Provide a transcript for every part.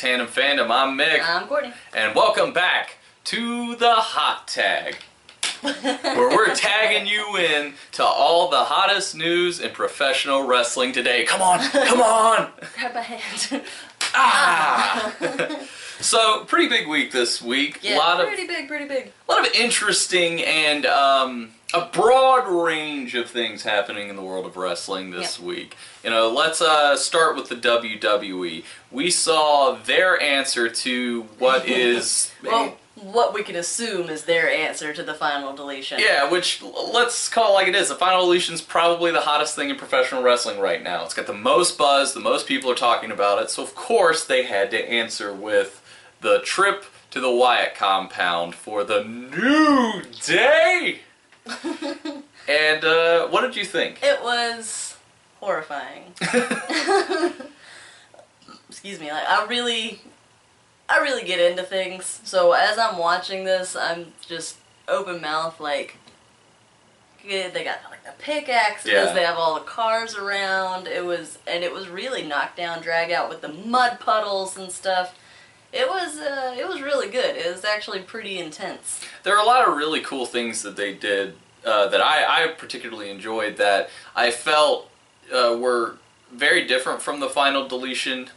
Tandem Fandom. I'm Mick. I'm Courtney. And welcome back to the Hot Tag, where we're tagging you in to all the hottest news in professional wrestling today. Come on, come on! Grab my hand. So, pretty big week this week. Yeah, pretty big. A lot of interesting and a broad range of things happening in the world of wrestling this week. You know, let's start with the WWE. We saw their answer to what is... well, what we can assume is their answer to the final deletion. Yeah, which, let's call it like it is. The final deletion is probably the hottest thing in professional wrestling right now. It's got the most buzz, the most people are talking about it, so of course they had to answer with the trip to the Wyatt Compound for the New Day! And, what did you think? It was horrifying. Excuse me, like, I really get into things, so as I'm watching this, I'm just open mouth, like, they got like the pickaxes, they have all the cars around, it was really knockdown, drag out with the mud puddles and stuff. It was really good. It was actually pretty intense. There are a lot of really cool things that they did that I particularly enjoyed that I felt were very different from the final deletion.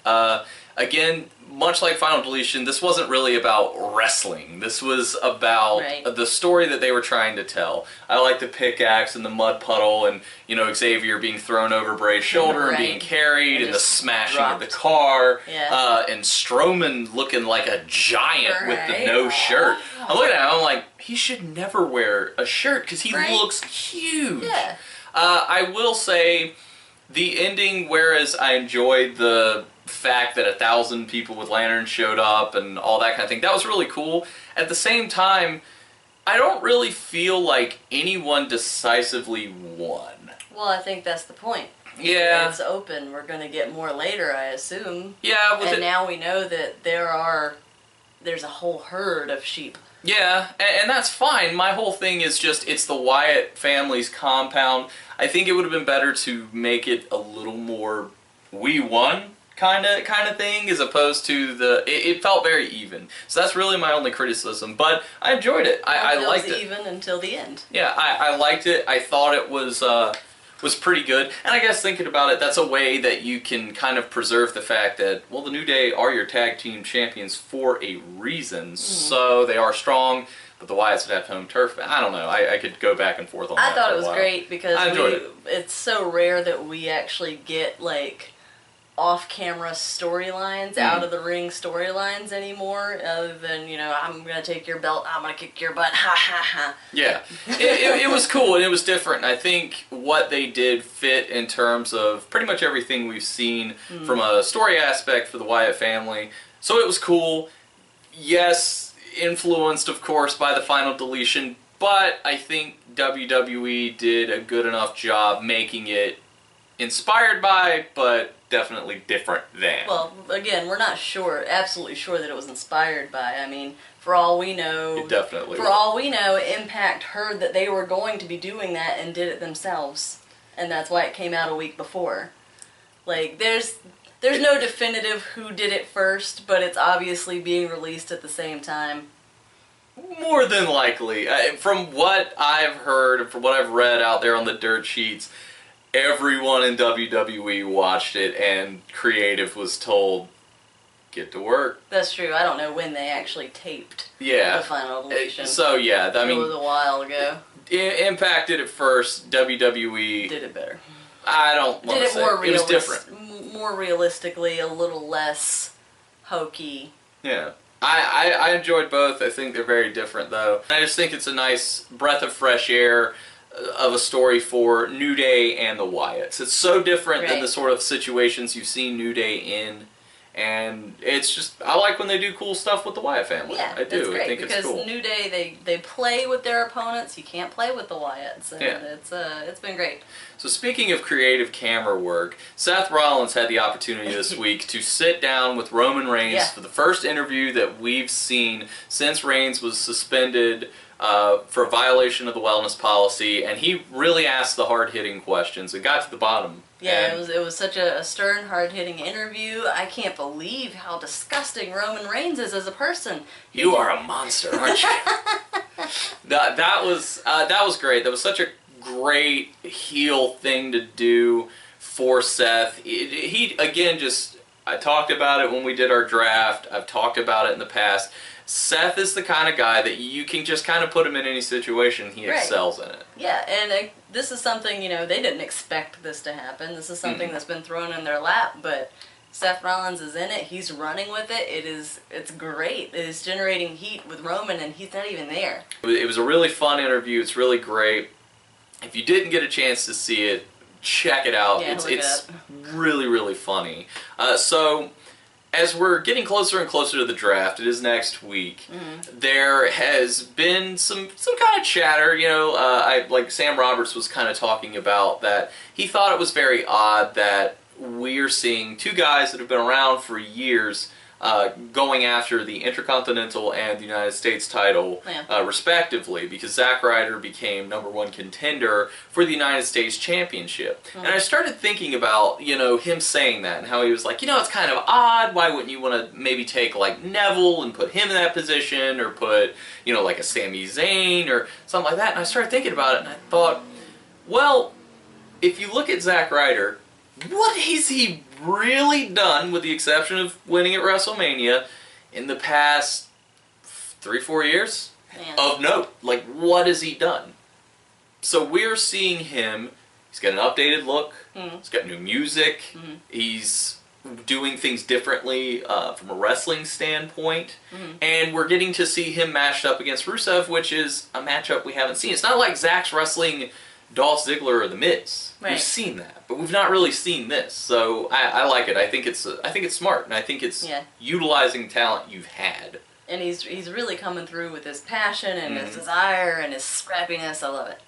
Again, much like final deletion, this wasn't really about wrestling. This was about the story that they were trying to tell. I like the pickaxe and the mud puddle and, you know, Xavier being thrown over Bray's shoulder and being carried and the smashing of the car and Strowman looking like a giant with the no shirt. I'm looking at him, I'm like, he should never wear a shirt because he looks huge. Yeah. I will say the ending, whereas I enjoyed the fact that 1,000 people with lanterns showed up and all that kind of thing, that was really cool. At the same time, I don't really feel like anyone decisively won. Well, I think that's the point. Yeah. It's open. We're going to get more later, I assume. Yeah. And now we know that there's a whole herd of sheep. Yeah, and that's fine. My whole thing is just, it's the Wyatt family's compound. I think it would have been better to make it a little more we won kind of thing, as opposed to it felt very even. So that's really my only criticism, but I enjoyed it. I liked it. Even until the end. Yeah, I liked it. I thought it was pretty good. And I guess thinking about it, that's a way that you can kind of preserve the fact that, well, the New Day are your tag team champions for a reason. So they are strong, but the Wyatts would have home turf. I don't know. I could go back and forth on that. I thought it was great because I enjoyed it. It's so rare that we actually get, like, off-camera storylines, out-of-the-ring storylines anymore, other than, you know, I'm going to take your belt, I'm going to kick your butt, ha ha ha. Yeah. It was cool and it was different. I think what they did fit in terms of pretty much everything we've seen from a story aspect for the Wyatt family. So it was cool. Yes, influenced, of course, by the final deletion, but I think WWE did a good enough job making it inspired by, but definitely different than. Well, again, we're not absolutely sure that it was inspired by. I mean, for all we know, it definitely for all we know, Impact heard that they were going to be doing that and did it themselves, and that's why it came out a week before. Like, there's no definitive who did it first, but it's obviously being released at the same time. More than likely. From what I've heard and from what I've read out there on the dirt sheets, everyone in WWE watched it, and creative was told, get to work. That's true. I don't know when they actually taped the final deletion. So, yeah, I mean, it was a while ago. Impact did it first, WWE did it better. I don't want to say. It was different. More realistically, a little less hokey. Yeah. I enjoyed both. I think they're very different, though. I just think it's a nice breath of fresh air of a story for New Day and the Wyatts. It's so different than the sort of situations you've seen New Day in, and it's just, I like when they do cool stuff with the Wyatt family. Yeah, I do. It's great I think it's cool. Because New Day, they play with their opponents. You can't play with the Wyatts, and it's been great. So speaking of creative camera work, Seth Rollins had the opportunity this week to sit down with Roman Reigns for the first interview that we've seen since Reigns was suspended for violation of the wellness policy, and he really asked the hard-hitting questions. It got to the bottom. Yeah, it was such a stern, hard-hitting interview. I can't believe how disgusting Roman Reigns is as a person. You are a monster, aren't you? that was great. That was such a great heel thing to do for Seth. He again, I talked about it when we did our draft. I've talked about it in the past. Seth is the kind of guy that you can just kind of put him in any situation. He excels in it. Yeah, and this is something, they didn't expect this to happen. This is something that's been thrown in their lap, but Seth Rollins is in it. He's running with it. It's great. It is generating heat with Roman, and he's not even there. It was a really fun interview. It's really great. If you didn't get a chance to see it, check it out. Yeah, it's really, really funny. So, as we're getting closer and closer to the draft, it is next week, there has been some kind of chatter, like Sam Roberts was kind of talking about that he thought it was very odd that we're seeing two guys that have been around for years going after the Intercontinental and the United States title, respectively, because Zack Ryder became #1 contender for the United States Championship. And I started thinking about, him saying that and how he was like, it's kind of odd. Why wouldn't you want to maybe take, like, Neville and put him in that position, or put, like a Sami Zayn or something like that? And I started thinking about it, and I thought, well, if you look at Zack Ryder, what has he really done, with the exception of winning at WrestleMania, in the past 3-4 years? Of note. Like, what has he done? So we're seeing him, he's got an updated look, he's got new music, he's doing things differently from a wrestling standpoint, and we're getting to see him matched up against Rusev, which is a matchup we haven't seen. It's not like Zack's wrestling Dolph Ziggler or The Miz. We've seen that, but we've not really seen this. So I like it. I think it's smart, and I think it's utilizing talent you've had. And he's really coming through with his passion and his desire and his scrappiness. I love it.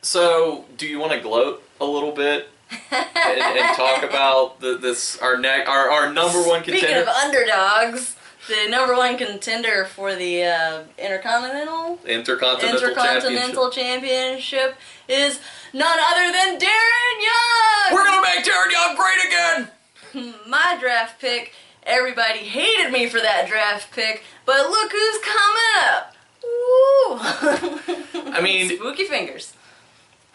So do you want to gloat a little bit and talk about our #1 contender? Speaking of underdogs, the #1 contender for the Intercontinental Championship is none other than Darren Young! We're gonna make Darren Young great again! My draft pick, everybody hated me for that draft pick, but look who's coming up! Woo! I mean... Spooky fingers.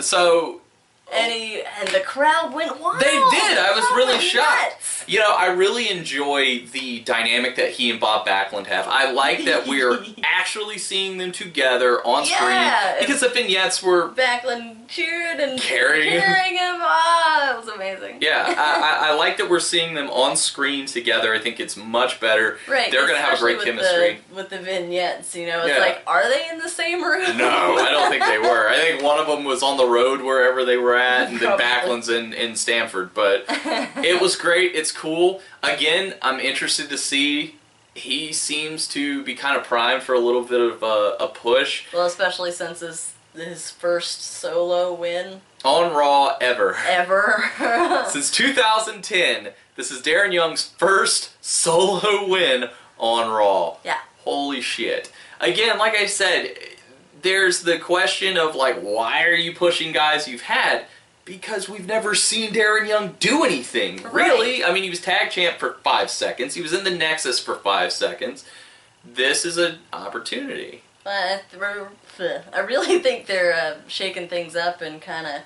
So... And the crowd went wild. They did. I was really shocked. Nuts. I really enjoy the dynamic that he and Bob Backlund have. I like that we're actually seeing them together on screen, because the vignettes were... Backlund cheered and carrying him. Oh, it was amazing. Yeah, I like that we're seeing them on screen together. I think it's much better. Right. They're going to have a great chemistry. With the vignettes, it's like, are they in the same room? No, I don't think they were. I think one of them was on the road wherever they were at, and then Backlund's in Stamford. But it was great. It's cool. Again, I'm interested to see. He seems to be kind of primed for a little bit of a push. Well, especially since his first solo win. On Raw ever. Ever. Since 2010, this is Darren Young's first solo win on Raw. Yeah. Holy shit. Again, like I said, there's the question of, like, why are you pushing guys you've had? Because we've never seen Darren Young do anything, really. I mean, he was tag champ for 5 seconds. He was in the Nexus for 5 seconds. This is an opportunity. I really think they're shaking things up and kind of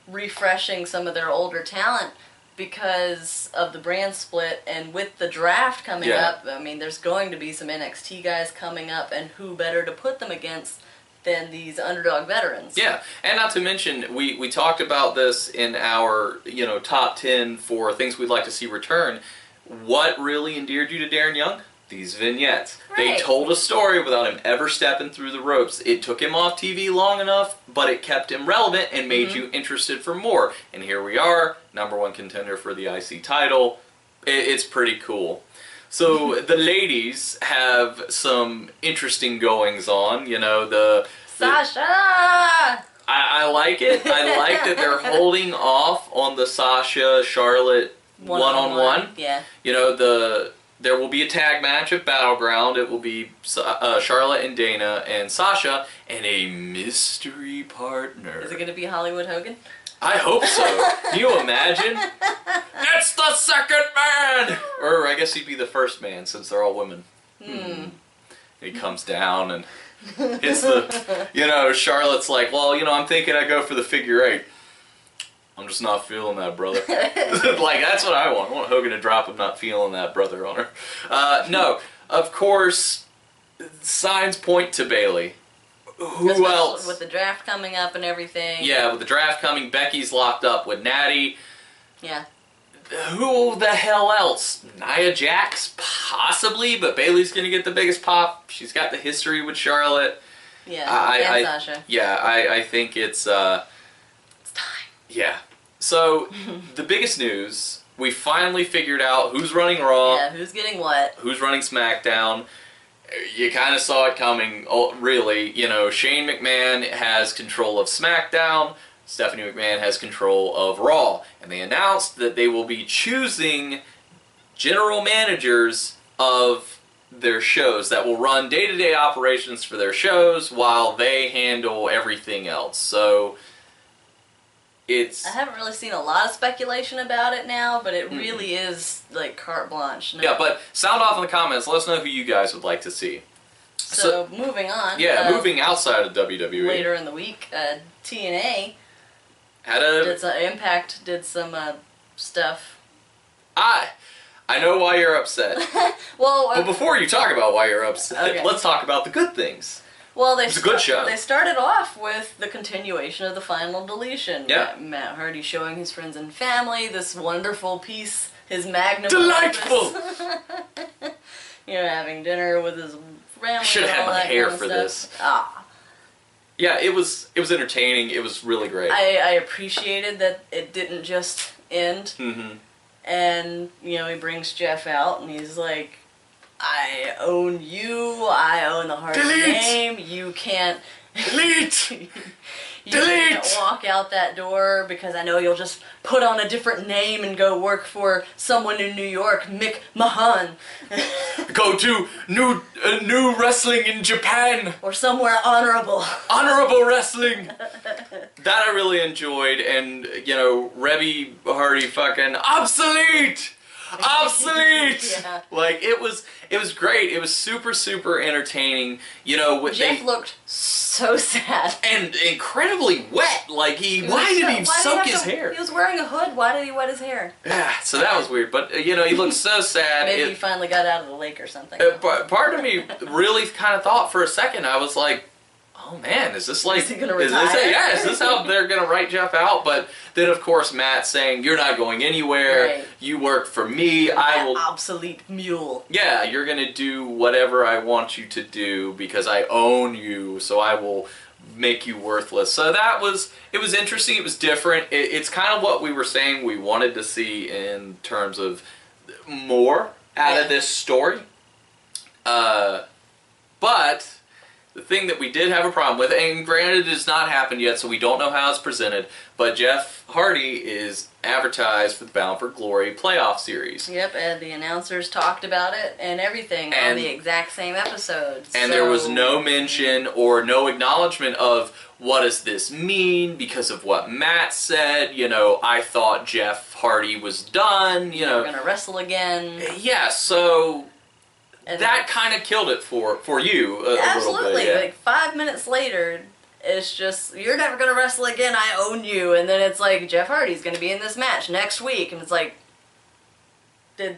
refreshing some of their older talent because of the brand split, and with the draft coming up, I mean, there's going to be some NXT guys coming up, and who better to put them against than these underdog veterans. Yeah, and not to mention, we talked about this in our top 10 for things we'd like to see return. What really endeared you to Darren Young? These vignettes. They told a story without him ever stepping through the ropes. It took him off TV long enough, but it kept him relevant and made you interested for more. And here we are, #1 contender for the IC title. It's pretty cool. So the ladies have some interesting goings on. Sasha! I like it. I like that they're holding off on the Sasha Charlotte one-on-one. Yeah. there will be a tag match at Battleground. It will be Charlotte and Dana and Sasha and a mystery partner. Is it going to be Hollywood Hogan? I hope so. Can you imagine? It's the second man! Or I guess he'd be the first man since they're all women. He comes down and hits the... Charlotte's like, well, I'm thinking I go for the figure 8. I'm just not feeling that, brother. Like, that's what I want. I want Hogan to drop him not feeling that, brother, on her. No, of course, signs point to Bayley. Who else? With the draft coming up and everything. Yeah, with the draft coming, Becky's locked up with Natty. Yeah. Who the hell else? Nia Jax? Possibly, but Bayley's going to get the biggest pop. She's got the history with Charlotte. Yeah, and Sasha. Yeah, I think it's... It's time. Yeah. So, the biggest news, we finally figured out who's running Raw. Yeah, who's getting what. Who's running SmackDown. You kind of saw it coming, really. Shane McMahon has control of SmackDown. Stephanie McMahon has control of Raw. And they announced that they will be choosing general managers of their shows that will run day-to-day operations for their shows while they handle everything else. So, it's... I haven't really seen a lot of speculation about it now, but it really is, like, carte blanche. Yeah, but sound off in the comments. Let us know who you guys would like to see. So moving on. Yeah, moving outside of WWE. Later in the week, TNA... Had Impact did some stuff. I know why you're upset. Well, but before you talk about why you're upset, okay. Let's talk about the good things. Well, it's a good show. They started off with the continuation of the final deletion. Yeah. Matt Hardy showing his friends and family this wonderful piece, his magnum delightful. Having dinner with his family. I should have had my hair for this. Yeah, it was entertaining. It was really great. I appreciated that it didn't just end. Mm-hmm. And, he brings Jeff out and he's like, I own you, I own the Hardy name, you can't... Delete! You can't walk out that door because I know you'll just put on a different name and go work for someone in New York, Mick Mahan. Go to new wrestling in Japan. Or somewhere honorable. Honorable wrestling. That I really enjoyed, and Rebby Hardy fucking obsolete. Obsolete! Yeah. Like, it was great. It was super, super entertaining. Jeff looked so sad. And incredibly wet. Like, why did he soak his hair? He was wearing a hood. Why did he wet his hair? Yeah, so that was weird. But, he looked so sad. Maybe he finally got out of the lake or something. Part of me really kind of thought for a second, I was like, oh man, is this like... Is he going to retire? Is this how they're going to write Jeff out? But then, of course, Matt saying, you're not going anywhere. Right. You work for me. I will... obsolete mule. Yeah, you're going to do whatever I want you to do because I own you, so I will make you worthless. So it was interesting. It was different. It's kind of what we were saying we wanted to see in terms of more out of this story. But... the thing that we did have a problem with, and granted it has not happened yet, so we don't know how it's presented, but Jeff Hardy is advertised for the Bound for Glory playoff series. Yep, and the announcers talked about it and everything on the exact same episodes. And there was no mention or no acknowledgement of what does this mean because of what Matt said. I thought Jeff Hardy was done. We're going to wrestle again. Yeah, so... and that kind of killed it for you a absolutely. little bit. Yeah. Like 5 minutes later, it's just, you're never going to wrestle again, I own you. And then it's like, Jeff Hardy's going to be in this match next week. And it's like, did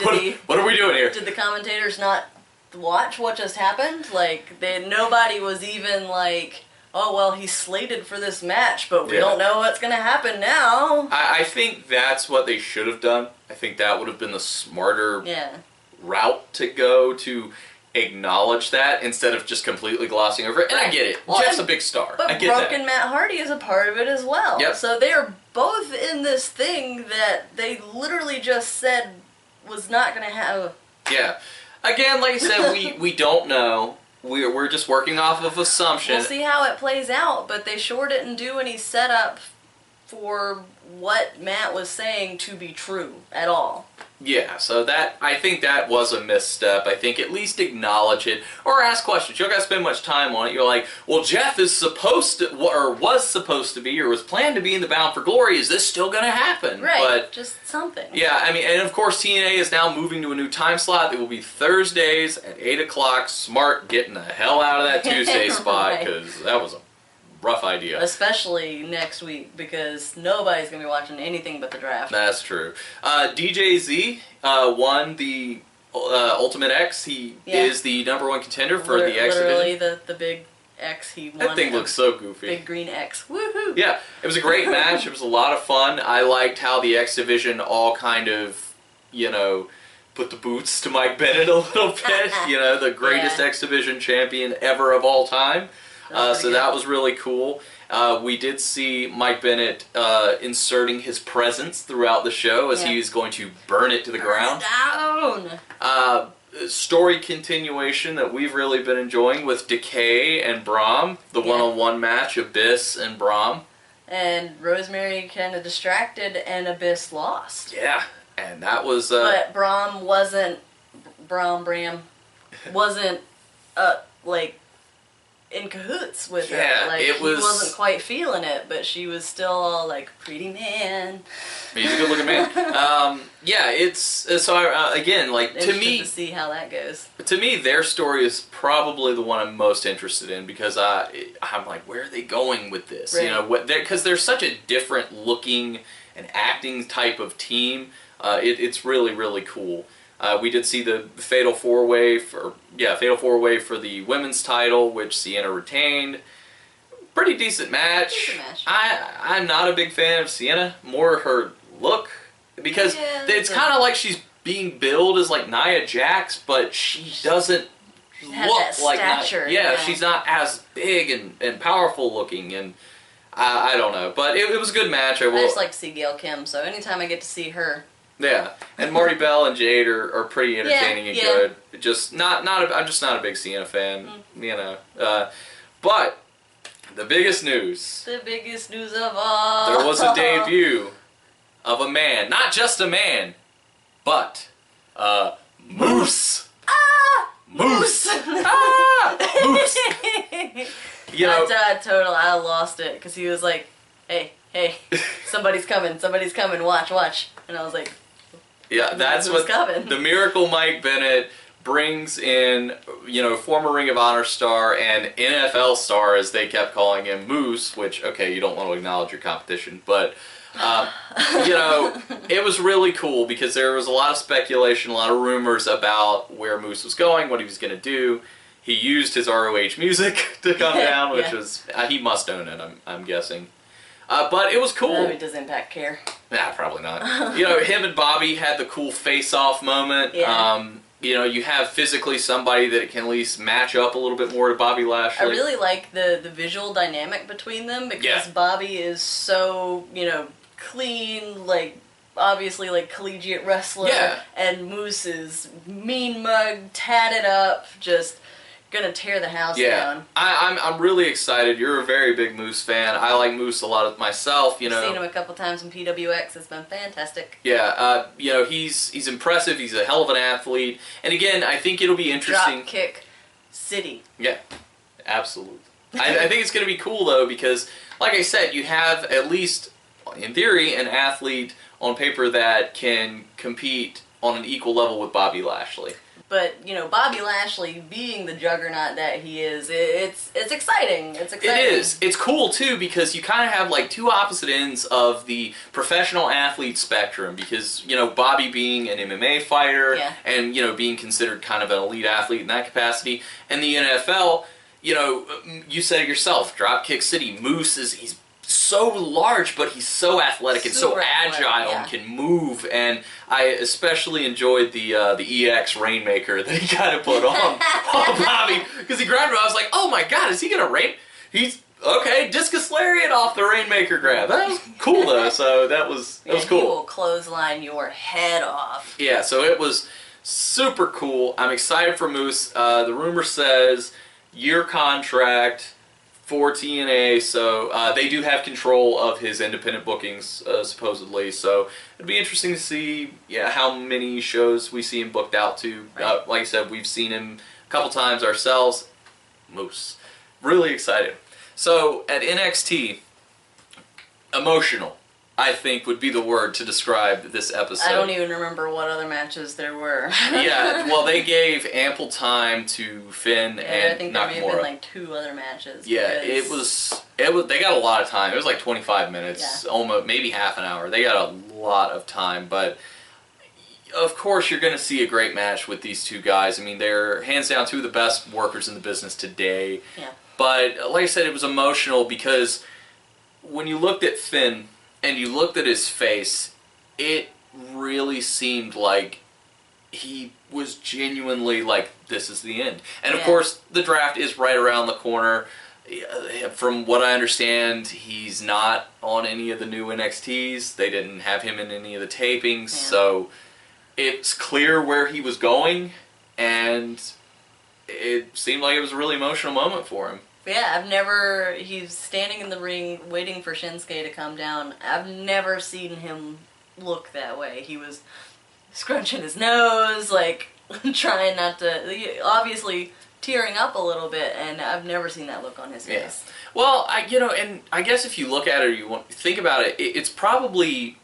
what are we doing here? Did the commentators not watch what just happened? Like, nobody was even like, oh, well, he's slated for this match, but we don't know what's going to happen now. I think that's what they should have done. I think that would have been the smarter... route to go to acknowledge that instead of just completely glossing over it. And I get it. Well, Jeff's a big star. But I get Broken Matt Hardy is a part of it as well. Yep. So they are both in this thing that they literally just said was not going to have... Yeah. Again, like I said, we don't know. We're just working off of assumption. We'll see how it plays out, but they sure didn't do any setup for what Matt was saying to be true at all. Yeah, so I think that was a misstep. I think at least acknowledge it or ask questions. You don't got to spend much time on it. You're like, well, Jeff is supposed to, or was supposed to be, or was planned to be in the Bound for Glory. Is this still going to happen? Right, but, just something. Yeah, I mean, and of course TNA is now moving to a new time slot. It will be Thursdays at 8 o'clock. Smart getting the hell out of that Tuesday spot, because that was a rough idea. Especially next week, because nobody's going to be watching anything but the draft. That's true. DJZ won the Ultimate X. He is the #1 contender for the X literally division. the big X he won. That thing looks so goofy. Big green X. Woohoo! Yeah, it was a great match. It was a lot of fun. I liked how the X division all kind of, put the boots to Mike Bennett a little bit. The greatest X division champion ever of all time. So that was really cool. We did see Mike Bennett inserting his presence throughout the show as he was going to burn it to the ground. Down. Story continuation that we've really been enjoying with Decay and Brahm, the one-on-one match, Abyss and Brahm. And Rosemary kind of distracted and Abyss lost. Yeah, and that was... But Bram wasn't, in cahoots with her. Like, he wasn't quite feeling it, but she was still all like, pretty man. He's a good looking man. Again, like, to me... to see how that goes. To me, their story is probably the one I'm most interested in, because I'm like, where are they going with this? Right. Because they're such a different looking and acting type of team. It's really, really cool. We did see the Fatal 4-Way for the women's title, which Sienna retained. Pretty decent match. I'm not a big fan of Sienna, more her look, because it's kind of like she's being billed as like Nia Jax, but she doesn't look like stature, Nia. She's not as big and powerful looking, and I don't know, but it was a good match. I just like to see Gail Kim, so anytime I get to see her. Yeah, and Marty Bell and Jade are pretty entertaining and good. I'm just not a big Sienna fan, But the biggest news. The biggest news of all. There was a debut of a man, not just a man, but Moose. Moose. Moose. I lost it because he was like, "Hey, somebody's coming, watch," and I was like. Yeah, that's what the Miracle Mike Bennett brings in, former Ring of Honor star and NFL star, as they kept calling him, Moose, which, okay, you don't want to acknowledge your competition, but, it was really cool because there was a lot of speculation, a lot of rumors about where Moose was going, what he was going to do. He used his ROH music to come down, which was, he must own it, I'm guessing. But it was cool. Does Impact care? Nah, probably not. Him and Bobby had the cool face-off moment. Yeah. You have physically somebody that can at least match up a little bit more to Bobby Lashley. I really like the visual dynamic between them because Bobby is so, clean, obviously collegiate wrestler. Yeah. And Moose is mean mug, tatted up, just gonna tear the house down. I'm really excited. You're a very big Moose fan. I like Moose a lot myself. I've seen him a couple times in PWX. It's been fantastic. Yeah, he's impressive. He's a hell of an athlete. And again, I think it'll be interesting. Drop kick city. Yeah, absolutely. I think it's going to be cool though because, like I said, you have at least, in theory, an athlete on paper that can compete on an equal level with Bobby Lashley. But, Bobby Lashley being the juggernaut that he is, it's exciting. It's exciting. It is. It's cool, too, because you kind of have, two opposite ends of the professional athlete spectrum. Because, Bobby being an MMA fighter and, being considered kind of an elite athlete in that capacity. And the NFL, you said it yourself, Dropkick City. Moose he's so large, but he's so athletic and so agile and can move. And I especially enjoyed the EX Rainmaker that he kind of put on Bobby because he grabbed him. I was like, oh my god, is he gonna rain? He's okay. Discus Lariat off the Rainmaker grab. That was cool though. So that was cool. He will clothesline your head off. Yeah. So it was super cool. I'm excited for Moose. The rumor says year contract. for TNA, so they do have control of his independent bookings, supposedly. So it'd be interesting to see, how many shows we see him booked out to. Right. Like I said, we've seen him a couple times ourselves. Moose, really excited. So at NXT, emotional, I think, would be the word to describe this episode. I don't even remember what other matches there were. Yeah, well, they gave ample time to Finn and Nakamura. I think there may have been like 2 other matches. Yeah, it was. They got a lot of time. It was like 25 minutes, almost maybe half an hour. They got a lot of time, but of course you're going to see a great match with these two guys. I mean, they're hands down 2 of the best workers in the business today. Yeah. But like I said, it was emotional because when you looked at Finn and you looked at his face, it really seemed like he was genuinely like, this is the end. And of course, the draft is right around the corner. From what I understand, he's not on any of the new NXTs. They didn't have him in any of the tapings, so it's clear where he was going, and it seemed like it was a really emotional moment for him. Yeah, he's standing in the ring waiting for Shinsuke to come down. I've never seen him look that way. He was scrunching his nose, like, trying not to, obviously tearing up a little bit, and I've never seen that look on his face. Well, and I guess if you look at it or you think about it, it's probably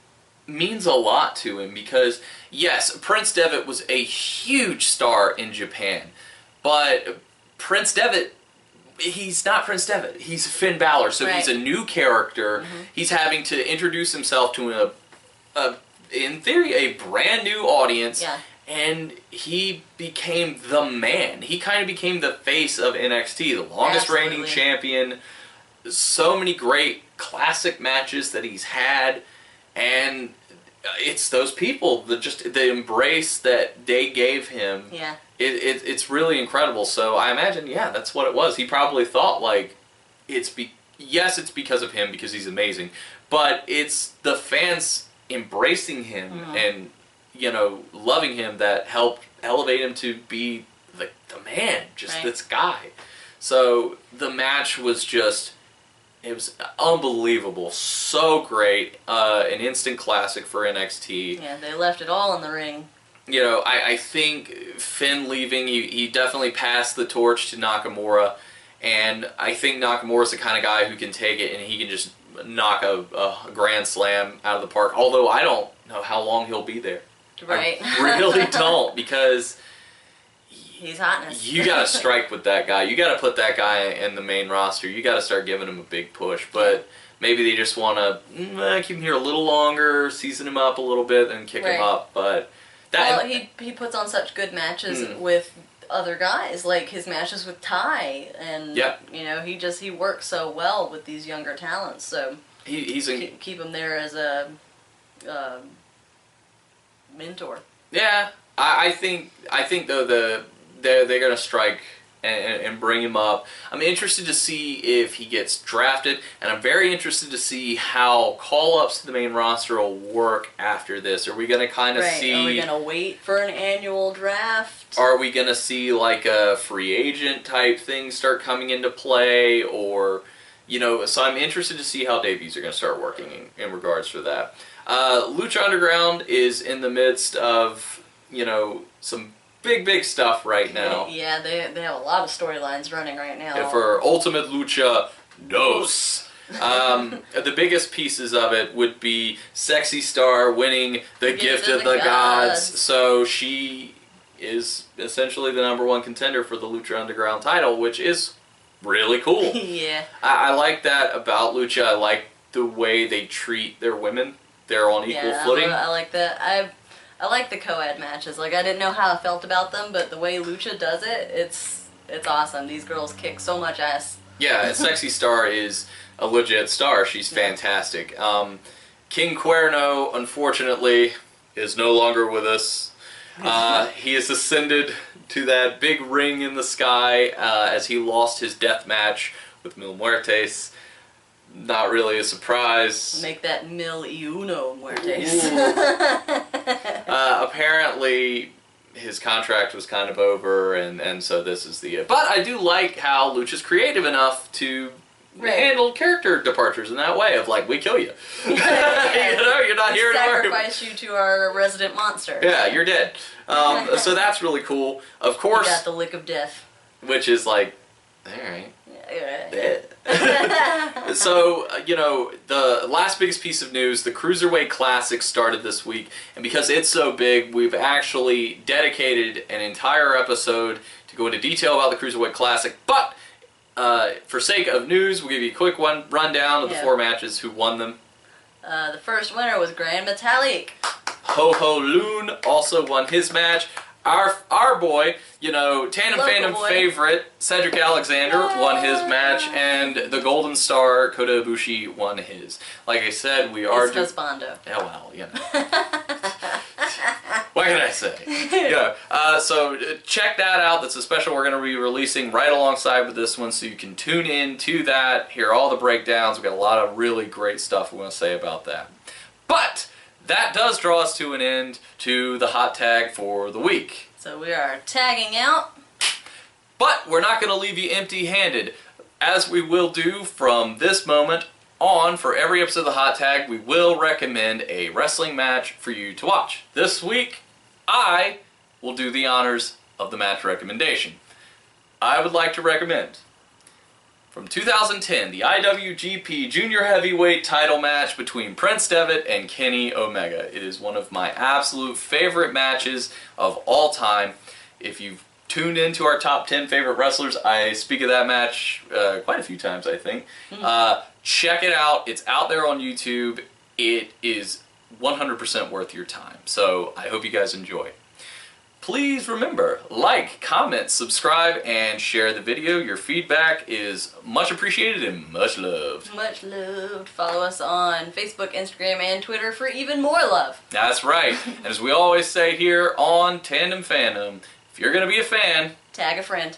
means a lot to him because, yes, Prince Devitt was a huge star in Japan, but Prince Devitt, he's not Prince Devitt. He's Finn Balor, so he's a new character. He's having to introduce himself to in theory, a brand new audience. Yeah. And he became the man. He kind of became the face of NXT, the longest reigning champion. So many great classic matches that he's had, and it's those people, the embrace that they gave him. Yeah. It's really incredible. So I imagine, that's what it was. He probably thought, like, it's because of him, because he's amazing, but it's the fans embracing him and loving him that helped elevate him to be the man, this guy. So the match was it was unbelievable, so great, an instant classic for NXT. Yeah, they left it all in the ring. I think Finn leaving, he definitely passed the torch to Nakamura, and I think Nakamura's the kind of guy who can take it and he can just knock a grand slam out of the park, although I don't know how long he'll be there. Right. I really don't, because he's hotness. You got to strike with that guy. You got to put that guy in the main roster. You got to start giving him a big push. But maybe they just want to keep him here a little longer, season him up a little bit, and kick him up. But he puts on such good matches with other guys, like his matches with Ty, and he works so well with these younger talents. So keep him there as a mentor. Yeah, I think though they're gonna strike and bring him up. I'm interested to see if he gets drafted, and I'm very interested to see how call-ups to the main roster will work after this. Are we gonna kind of see? Are we gonna wait for an annual draft? Are we gonna see like a free agent type thing start coming into play, or So I'm interested to see how debuts are gonna start working in regards to that. Lucha Underground is in the midst of, some big stuff right now. Yeah, they have a lot of storylines running right now. And for Ultimate Lucha Dos. The biggest pieces of it would be Sexy Star winning the Gift of the Gods. So she is essentially the #1 contender for the Lucha Underground title, which is really cool. Yeah. I like that about Lucha. I like the way they treat their women. They're on equal footing. I like that. I like the co-ed matches. Like, I didn't know how I felt about them, but the way Lucha does it, it's awesome. These girls kick so much ass. Yeah, Sexy Star is a legit star. She's fantastic. King Cuerno, unfortunately, is no longer with us. He has ascended to that big ring in the sky as he lost his death match with Mil Muertes. Not really a surprise. Make that Mil y Uno Muertes. Apparently, his contract was kind of over, and so this is the... But I do like how Lucha's creative enough to handle character departures in that way of like, we kill you. You know, you're not here anymore. Sacrifice you to our resident monster. Yeah, you're dead. So that's really cool. Of course. You got the lick of death. Which is like, alright. Yeah. So, you know, the last biggest piece of news, the Cruiserweight Classic started this week, and because it's so big, we've actually dedicated an entire episode to go into detail about the Cruiserweight Classic, but for sake of news, we'll give you a quick rundown of the 4 matches, who won them. The first winner was Grand Metalik. Ho Ho Loon also won his match. Our boy, you know, Tandem Fandom favorite, Cedric Alexander won his match, and the Golden Star, Kota Ibushi, won his. Like I said, we are... It's husbando. Yeah, well, you know. What can I say? Yeah. So check that out. That's a special we're going to be releasing right alongside with this one, so you can tune in to that, hear all the breakdowns. We've got a lot of really great stuff we want to say about that. But that does draw us to an end to the hot tag for the week. So we are tagging out. But we're not going to leave you empty-handed. As we will do from this moment on, for every episode of the hot tag, we will recommend a wrestling match for you to watch. This week, I will do the honors of the match recommendation. I would like to recommend, from 2010, the IWGP Junior Heavyweight title match between Prince Devitt and Kenny Omega. It is one of my absolute favorite matches of all time. If you've tuned into our top 10 favorite wrestlers, I speak of that match quite a few times, I think. Check it out. It's out there on YouTube. It is 100% worth your time. So I hope you guys enjoy. Please remember, like, comment, subscribe, and share the video. Your feedback is much appreciated and much loved. Much loved. Follow us on Facebook, Instagram, and Twitter for even more love. That's right. And as we always say here on Tandem Fandom, if you're going to be a fan, tag a friend.